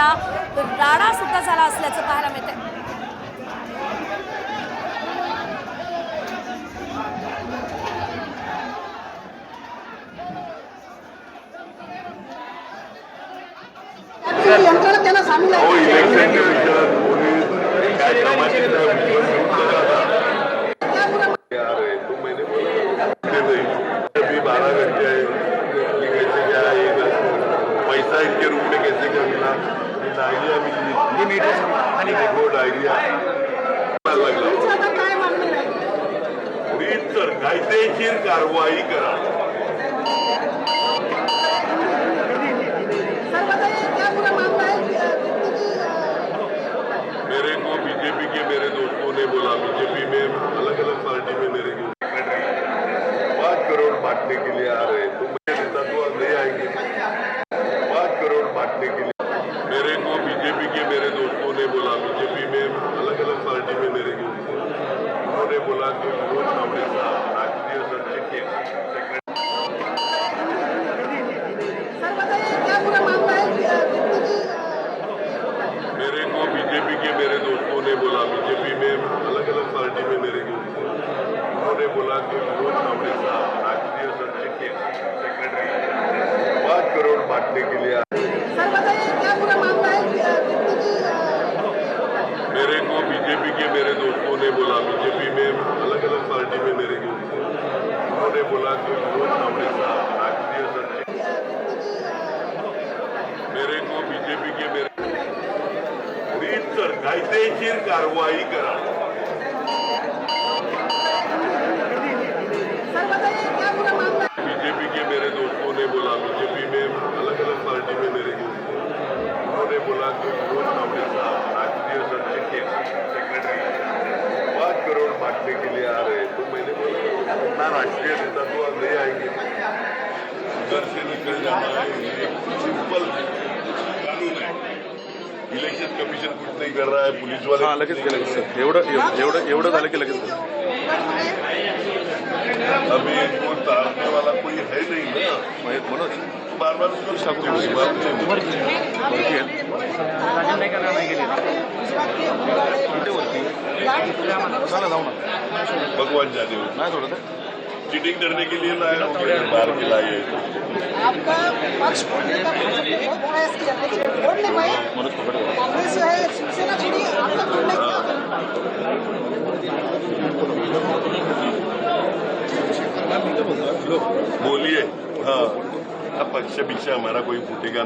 सध्या राडा सुद्धा झाला असल्याचं पाहायला मिळतंय। यंत्रणा त्याला सामील आहे। पैसा इनके रूप में कैसे क्या मिला, डायरिया मिली, देखो डायरिया काय मागणी आहे? रीत तर कायदेशीर कारवाई करा। सर बताइए क्या पूरा मामला है? मेरे को बीजेपी के मेरे दोस्तों ने बोला, बीजेपी में अलग अलग पार्टी में मेरे को 5 करोड़ बांटने के लिए आ रहे, तो मैं नेता तो नहीं आएंगे। 5 करोड़ बांटने के लिए मेरे को बीजेपी के मेरे दोस्तों ने बोला, बीजेपी में अलग अलग पार्टी में मेरे को उन्होंने बोला कि विनोद तावडे साहब राष्ट्रीय संघटन सर बताइए क्या पूरा मामला है? मेरे को बीजेपी के मेरे दोस्तों ने बोला, बीजेपी में अलग अलग पार्टी में मेरे को उन्होंने बोला कि विनोद तावडे साहब राष्ट्रीय संघटन 5 करोड़ बांटने के लिए सर बताइए क्या पूरा मामला है? मेरे को बीजेपी के मेरे दोस्तों ने बोला, बीजेपी में अलग अलग पार्टी में मेरे को उन्होंने बोला कि विनोद तावडे साहब राष्ट्रीय संघटन मेरे को बीजेपी के मेरे रीत तर कायदेशीर कारवाई करा। सर बताइए क्या पूरा मामला है? बीजेपी के मेरे दोस्तों ने बोला, बीजेपी में अलग अलग पार्टी में मेरे को उन्होंने बोला कि विनोद तावडे साहब राष्ट्रीय सेक्रेटरी 5 करोड़ बांटने के लिए आ रहे, तो मैंने बोला ना राष्ट्रीय नेता तो अब नहीं आएंगे, घर से निकल जाना है, सिंपल कानून है। इलेक्शन कमीशन कुछ नहीं कर रहा है, पुलिस वाले लगेच केलं एवढं झालं की लगेच अभी इनको तारने वाला कोई है नहीं ना, मनोज बार बार उसको भगवान जाने नाही थोडं चीटिंग करने के लिए लाए हो बाहर के लाए। आपका पक्ष खोलने का भाजपा ने बहुत बड़ा इसकी अध्यक्ष खोल नहीं पाए। कांग्रेस जो है शिवसेना छोड़ी आपका खोलने बोलिए। हाँ, पक्ष पीछे हमारा कोई फूटेगा